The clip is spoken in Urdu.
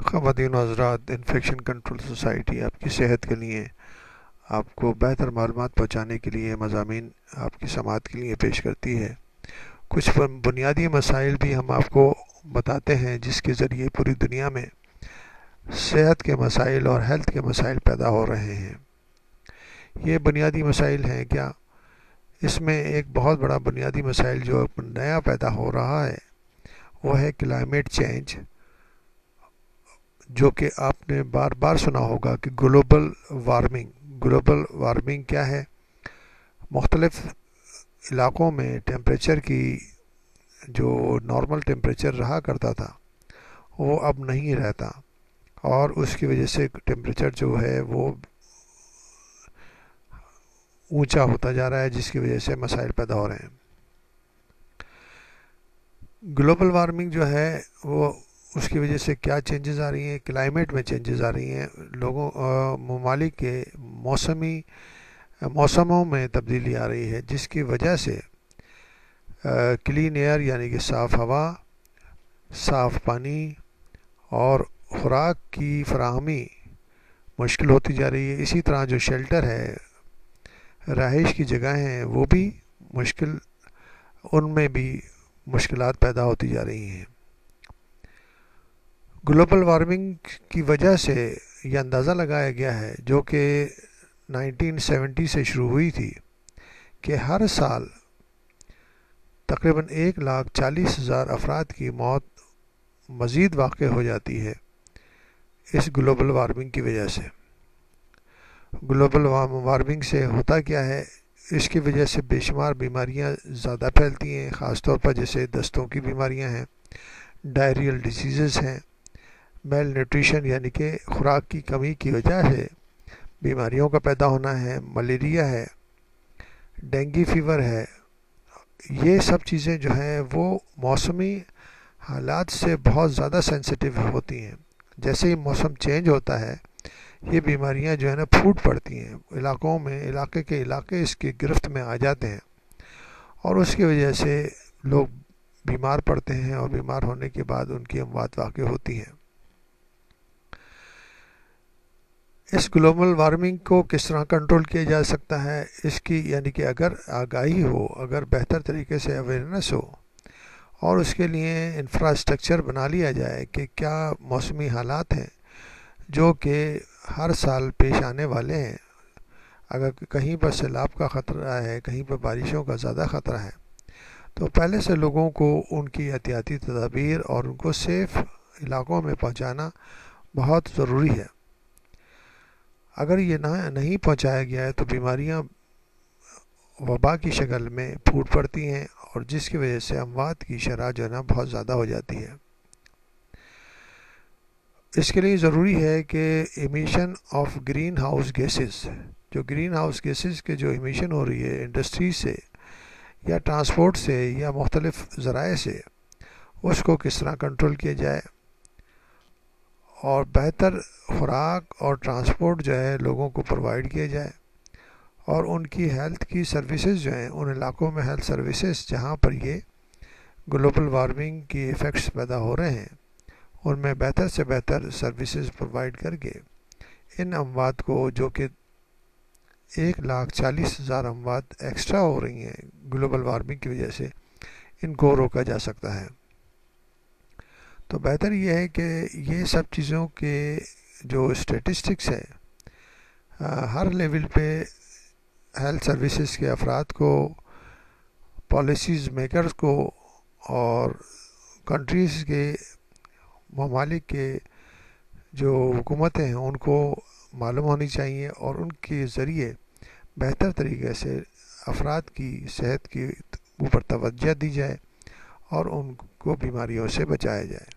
خواتین و حضرات، انفیکشن کنٹرول سوسائٹی آپ کی صحت کے لیے آپ کو بہتر معلومات پہنچانے کے لیے مضامین آپ کی سماعت کے لیے پیش کرتی ہے۔ کچھ بنیادی مسائل بھی ہم آپ کو بتاتے ہیں جس کے ذریعے پوری دنیا میں صحت کے مسائل اور ہیلتھ کے مسائل پیدا ہو رہے ہیں۔ یہ بنیادی مسائل ہیں کیا؟ اس میں ایک بہت بڑا بنیادی مسائل جو نیا پیدا ہو رہا ہے وہ ہے کلائمیٹ چینج، جو کہ آپ نے بار بار سنا ہوگا کہ گلوبل وارمنگ کیا ہے؟ مختلف علاقوں میں ٹیمپریچر کی جو نارمل ٹیمپریچر رہا کرتا تھا وہ اب نہیں رہتا، اور اس کی وجہ سے ٹیمپریچر جو ہے وہ اونچا ہوتا جا رہا ہے، جس کی وجہ سے مسائل پیدا ہو رہے ہیں۔ گلوبل وارمنگ جو ہے وہ اس کی وجہ سے کیا چینجز آ رہی ہیں؟ کلائمیٹ میں چینجز آ رہی ہیں، ممالک کے موسموں میں تبدیلی آ رہی ہے، جس کی وجہ سے کلین ایئر یعنی کہ صاف ہوا، صاف پانی اور خوراک کی فراہمی مشکل ہوتی جا رہی ہے۔ اسی طرح جو شیلٹر ہے، رہائش کی جگہیں ہیں، وہ بھی ان میں بھی مشکلات پیدا ہوتی جا رہی ہیں۔ گلوبل وارمنگ کی وجہ سے یہ اندازہ لگایا گیا ہے، جو کہ 1970 سے شروع ہوئی تھی، کہ ہر سال تقریباً 1,40,000 افراد کی موت مزید واقع ہو جاتی ہے اس گلوبل وارمنگ کی وجہ سے۔ گلوبل وارمنگ سے ہوتا کیا ہے؟ اس کی وجہ سے بے شمار بیماریاں زیادہ پھیلتی ہیں، خاص طور پر جیسے دستوں کی بیماریاں ہیں، ڈائریل ڈیزیزز ہیں، میل نیوٹریشن یعنی کہ خوراک کی کمی کی وجہ سے بیماریوں کا پیدا ہونا ہے، ملیریا ہے، ڈینگی فیور ہے۔ یہ سب چیزیں جو ہیں وہ موسمی حالات سے بہت زیادہ سینسٹیو ہوتی ہیں۔ جیسے ہی موسم چینج ہوتا ہے یہ بیماریاں جو ہے نا پھوٹ پڑتی ہیں علاقے کے علاقے اس کی گرفت میں آ جاتے ہیں، اور اس کی وجہ سے لوگ بیمار پڑتے ہیں، اور بیمار ہونے کے بعد ان کی اموات واقع ہوتی ہیں۔ اس گلوبل وارمنگ کو کس طرح کنٹرول کیا جا سکتا ہے؟ اس کی یعنی کہ اگر آگاہی ہو، اگر بہتر طریقے سے اویئرنیس ہو، اور اس کے لیے انفراسٹرکچر بنا لیا جائے کہ کیا موسمی حالات ہیں جو کہ ہر سال پیش آنے والے ہیں۔ اگر کہیں پر سیلاب کا خطرہ ہے، کہیں پر بارشوں کا زیادہ خطرہ ہے، تو پہلے سے لوگوں کو ان کی احتیاطی تدابیر اور ان کو سیف علاقوں میں پہنچانا بہت ضروری ہے۔ اگر یہ نہیں پہنچایا گیا ہے تو بیماریاں وبا کی شکل میں پھوٹ پڑتی ہیں، اور جس کی وجہ سے اموات کی شرح جو ہے نا بہت زیادہ ہو جاتی ہے۔ اس کے لیے ضروری ہے کہ emission of green house gases, جو گرین ہاؤس گیسز کے جو ایمیشن ہو رہی ہے انڈسٹری سے یا ٹرانسپورٹ سے یا مختلف ذرائع سے، اس کو کس طرح کنٹرول کیا جائے، اور بہتر خوراک اور ٹرانسپورٹ جو ہے لوگوں کو پرووائڈ کیا جائے، اور ان کی ہیلتھ کی سروسز جو ہیں ان علاقوں میں ہیلتھ سروسز جہاں پر یہ گلوبل وارمنگ کی ایفیکٹس پیدا ہو رہے ہیں ان میں بہتر سے بہتر سروسز پرووائڈ کر کے ان اموات کو، جو کہ 1,40,000 اموات ایکسٹرا ہو رہی ہیں گلوبل وارمنگ کی وجہ سے، ان کو روکا جا سکتا ہے۔ تو بہتر یہ ہے کہ یہ سب چیزوں کے جو اسٹیٹسٹکس ہے ہر لیول پہ ہیلتھ سروسز کے افراد کو، پالیسیز میکرز کو، اور کنٹریز کے ممالک کے جو حکومتیں ہیں ان کو معلوم ہونی چاہیے، اور ان کے ذریعے بہتر طریقے سے افراد کی صحت کے اوپر توجہ دی جائے اور ان کو بیماریوں سے بچایا جائے۔